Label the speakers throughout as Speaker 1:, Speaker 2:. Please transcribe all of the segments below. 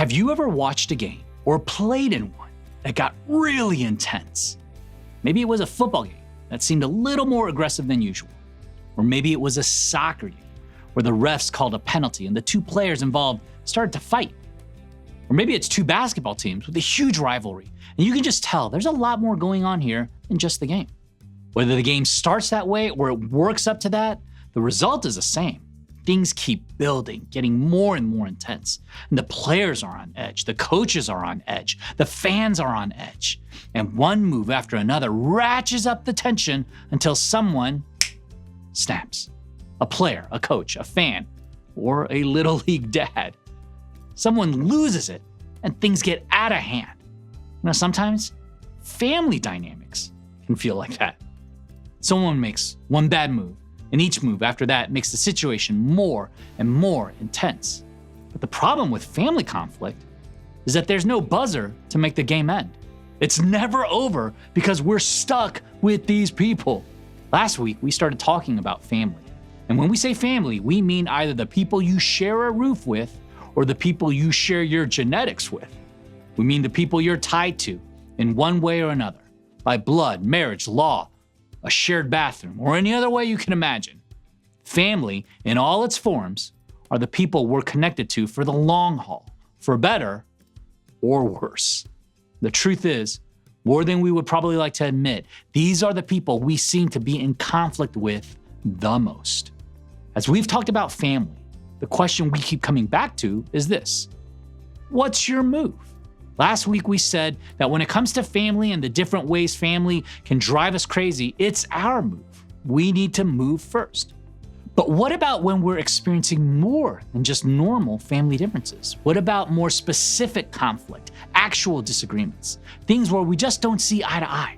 Speaker 1: Have you ever watched a game or played in one that got really intense? Maybe it was a football game that seemed a little more aggressive than usual. Or maybe it was a soccer game where the refs called a penalty and the two players involved started to fight. Or maybe it's two basketball teams with a huge rivalry, and you can just tell there's a lot more going on here than just the game. Whether the game starts that way or it works up to that, the result is the same. Things keep building, getting more and more intense. And the players are on edge, the coaches are on edge, the fans are on edge. And one move after another ratchets up the tension until someone snaps. A player, a coach, a fan, or a little league dad. Someone loses it and things get out of hand. Sometimes family dynamics can feel like that. Someone makes one bad move, and each move after that makes the situation more and more intense. But the problem with family conflict is that there's no buzzer to make the game end. It's never over because we're stuck with these people. Last week, we started talking about family. And when we say family, we mean either the people you share a roof with or the people you share your genetics with. We mean the people you're tied to in one way or another, by blood, marriage, law, a shared bathroom, or any other way you can imagine. Family, in all its forms, are the people we're connected to for the long haul, for better or worse. The truth is, more than we would probably like to admit, these are the people we seem to be in conflict with the most. As we've talked about family, the question we keep coming back to is this: what's your move? Last week we said that when it comes to family and the different ways family can drive us crazy, it's our move. We need to move first. But what about when we're experiencing more than just normal family differences? What about more specific conflict, actual disagreements, things where we just don't see eye to eye?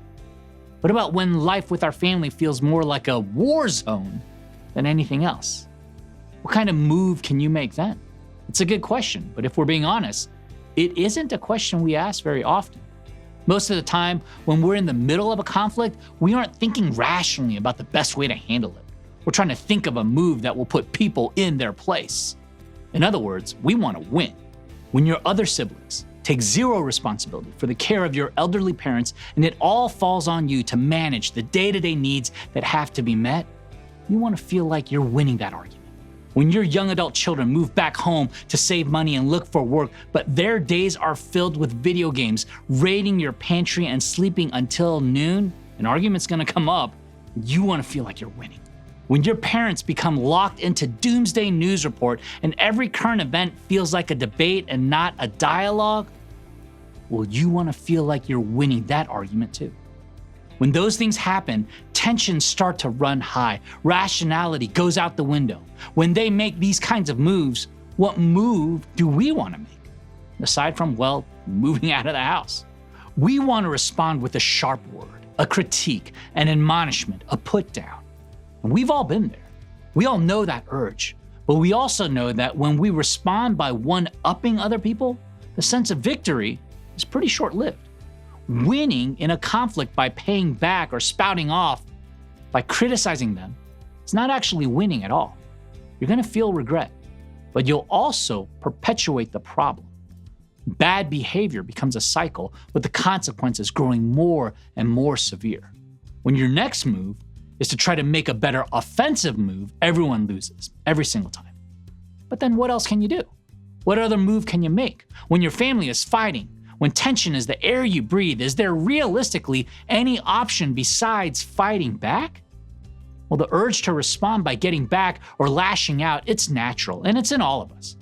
Speaker 1: What about when life with our family feels more like a war zone than anything else? What kind of move can you make then? It's a good question, but if we're being honest, it isn't a question we ask very often. Most of the time, when we're in the middle of a conflict, we aren't thinking rationally about the best way to handle it. We're trying to think of a move that will put people in their place. In other words, we want to win. When your other siblings take zero responsibility for the care of your elderly parents and it all falls on you to manage the day-to-day needs that have to be met, you want to feel like you're winning that argument. When your young adult children move back home to save money and look for work, but their days are filled with video games, raiding your pantry and sleeping until noon, an argument's gonna come up. You wanna feel like you're winning. When your parents become locked into doomsday news report and every current event feels like a debate and not a dialogue, well, you wanna feel like you're winning that argument too. When those things happen, tensions start to run high. Rationality goes out the window. When they make these kinds of moves, what move do we want to make? Aside from, well, moving out of the house. We want to respond with a sharp word, a critique, an admonishment, a put down. And we've all been there. We all know that urge. But we also know that when we respond by one-upping other people, the sense of victory is pretty short-lived. Winning in a conflict by paying back or spouting off, by criticizing them, it's not actually winning at all. You're gonna feel regret, but you'll also perpetuate the problem. Bad behavior becomes a cycle with the consequences growing more and more severe. When your next move is to try to make a better offensive move, everyone loses every single time. But then what else can you do? What other move can you make? When your family is fighting, when tension is the air you breathe, is there realistically any option besides fighting back? Well, the urge to respond by getting back or lashing out, it's natural and it's in all of us.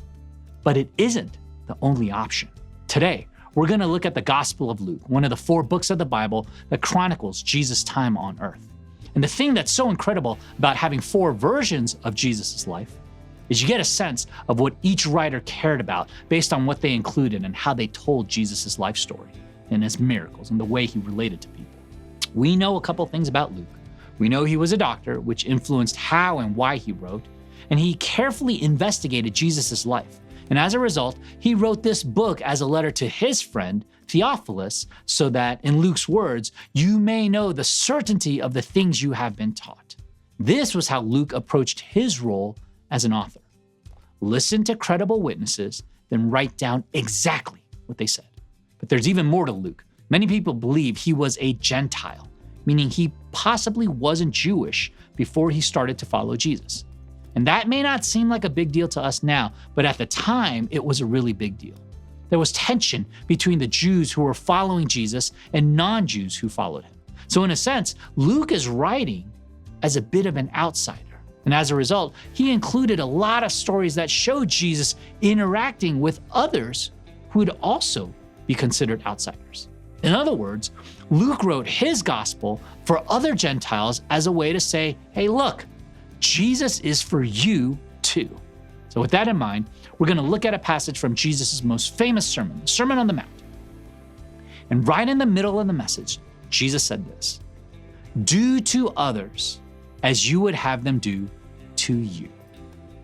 Speaker 1: But it isn't the only option. Today, we're going to look at the Gospel of Luke, one of the 4 books of the Bible that chronicles Jesus' time on earth. And the thing that's so incredible about having 4 versions of Jesus' life is you get a sense of what each writer cared about based on what they included and how they told Jesus' life story and his miracles and the way he related to people. We know a couple things about Luke. We know he was a doctor, which influenced how and why he wrote, and he carefully investigated Jesus' life. And as a result, he wrote this book as a letter to his friend, Theophilus, so that, in Luke's words, you may know the certainty of the things you have been taught. This was how Luke approached his role as an author. Listen to credible witnesses, than write down exactly what they said. But there's even more to Luke. Many people believe he was a Gentile, meaning he possibly wasn't Jewish before he started to follow Jesus. And that may not seem like a big deal to us now, but at the time, it was a really big deal. There was tension between the Jews who were following Jesus and non-Jews who followed him. So in a sense, Luke is writing as a bit of an outsider. And as a result, he included a lot of stories that showed Jesus interacting with others who would also be considered outsiders. In other words, Luke wrote his gospel for other Gentiles as a way to say, hey, look, Jesus is for you too. So with that in mind, we're going to look at a passage from Jesus' most famous sermon, the Sermon on the Mount. And right in the middle of the message, Jesus said this: do to others as you would have them do to you.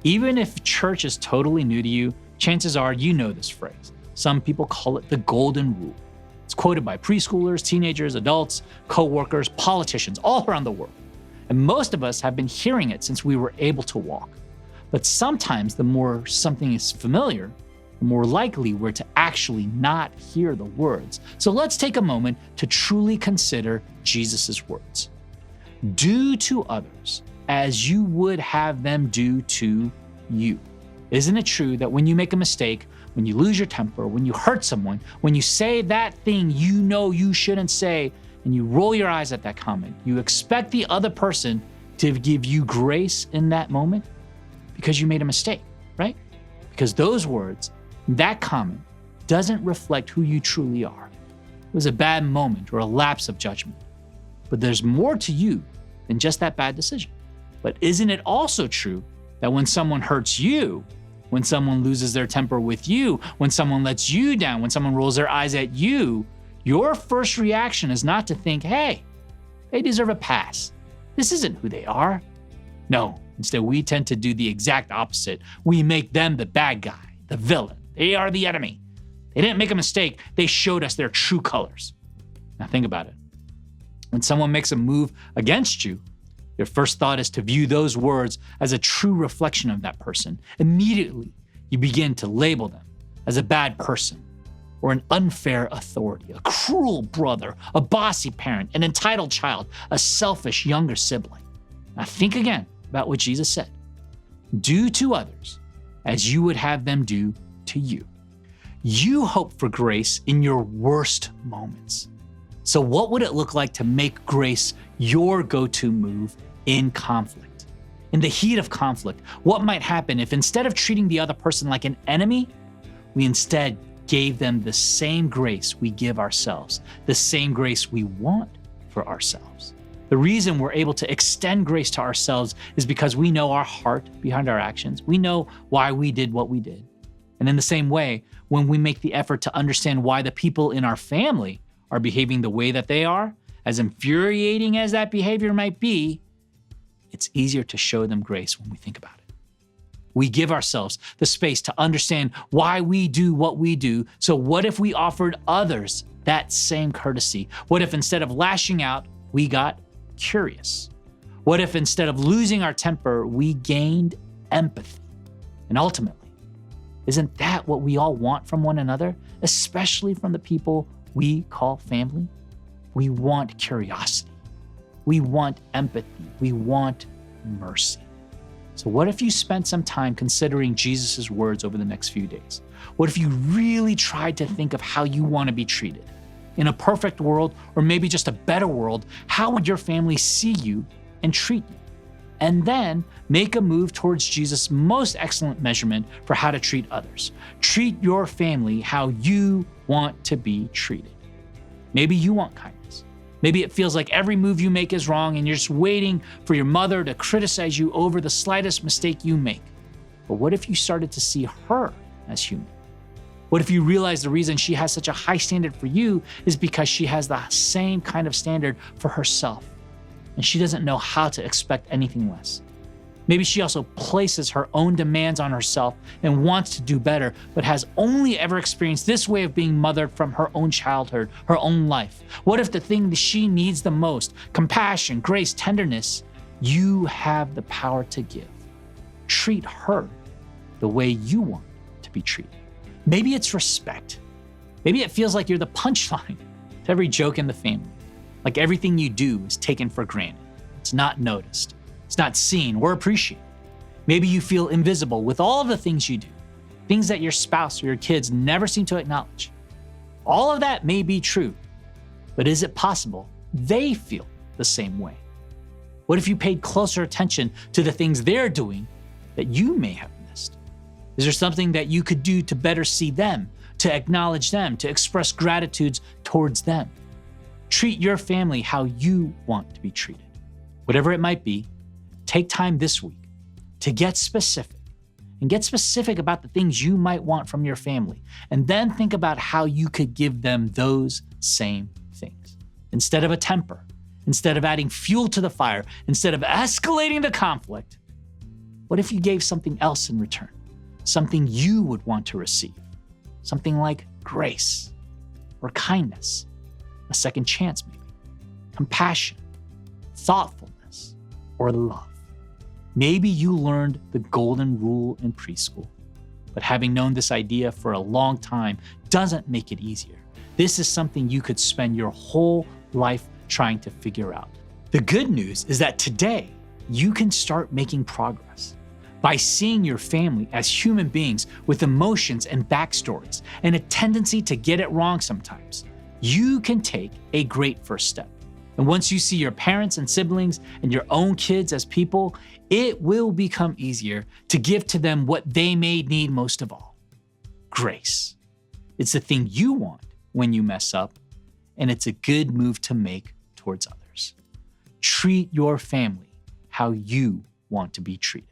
Speaker 1: Even if church is totally new to you, chances are you know this phrase. Some people call it the golden rule. It's quoted by preschoolers, teenagers, adults, co-workers, politicians all around the world. And most of us have been hearing it since we were able to walk. But sometimes the more something is familiar, the more likely we're to actually not hear the words. So let's take a moment to truly consider Jesus' words. Do to others as you would have them do to you. Isn't it true that when you make a mistake, when you lose your temper, when you hurt someone, when you say that thing you know you shouldn't say, and you roll your eyes at that comment, you expect the other person to give you grace in that moment because you made a mistake, right? Because those words, that comment, doesn't reflect who you truly are. It was a bad moment or a lapse of judgment. But there's more to you than just that bad decision. But isn't it also true that when someone hurts you, when someone loses their temper with you, when someone lets you down, when someone rolls their eyes at you, your first reaction is not to think, hey, they deserve a pass. This isn't who they are. No, instead we tend to do the exact opposite. We make them the bad guy, the villain. They are the enemy. They didn't make a mistake. They showed us their true colors. Now think about it. When someone makes a move against you, your first thought is to view those words as a true reflection of that person. Immediately, you begin to label them as a bad person or an unfair authority, a cruel brother, a bossy parent, an entitled child, a selfish younger sibling. Now think again about what Jesus said. Do to others as you would have them do to you. You hope for grace in your worst moments. So what would it look like to make grace your go-to move in conflict? In the heat of conflict, what might happen if instead of treating the other person like an enemy, we instead gave them the same grace we give ourselves, the same grace we want for ourselves? The reason we're able to extend grace to ourselves is because we know our heart behind our actions. We know why we did what we did. And in the same way, when we make the effort to understand why the people in our family are behaving the way that they are, as infuriating as that behavior might be, it's easier to show them grace when we think about it. We give ourselves the space to understand why we do what we do. So what if we offered others that same courtesy? What if instead of lashing out, we got curious? What if instead of losing our temper, we gained empathy? And ultimately, isn't that what we all want from one another, especially from the people we call family? We want curiosity. We want empathy. We want mercy. So what if you spent some time considering Jesus' words over the next few days? What if you really tried to think of how you want to be treated? In a perfect world, or maybe just a better world, how would your family see you and treat you? And then make a move towards Jesus' most excellent measurement for how to treat others. Treat your family how you want to be treated. Maybe you want kindness. Maybe it feels like every move you make is wrong and you're just waiting for your mother to criticize you over the slightest mistake you make. But what if you started to see her as human? What if you realize the reason she has such a high standard for you is because she has the same kind of standard for herself, and she doesn't know how to expect anything less? Maybe she also places her own demands on herself and wants to do better, but has only ever experienced this way of being mothered from her own childhood, her own life. What if the thing that she needs the most, compassion, grace, tenderness, you have the power to give? Treat her the way you want to be treated. Maybe it's respect. Maybe it feels like you're the punchline to every joke in the family. Like everything you do is taken for granted. It's not noticed. It's not seen or appreciated. Maybe you feel invisible with all of the things you do, things that your spouse or your kids never seem to acknowledge. All of that may be true, but is it possible they feel the same way? What if you paid closer attention to the things they're doing that you may have missed? Is there something that you could do to better see them, to acknowledge them, to express gratitudes towards them? Treat your family how you want to be treated. Whatever it might be, take time this week to get specific about the things you might want from your family, and then think about how you could give them those same things. Instead of a temper, instead of adding fuel to the fire, instead of escalating the conflict, what if you gave something else in return? Something you would want to receive. Something like grace or kindness, a second chance maybe, compassion, thoughtfulness, or love. Maybe you learned the golden rule in preschool, but having known this idea for a long time doesn't make it easier. This is something you could spend your whole life trying to figure out. The good news is that today you can start making progress by seeing your family as human beings with emotions and backstories and a tendency to get it wrong sometimes. You can take a great first step. And once you see your parents and siblings and your own kids as people, it will become easier to give to them what they may need most of all: grace. It's the thing you want when you mess up, and it's a good move to make towards others. Treat your family how you want to be treated.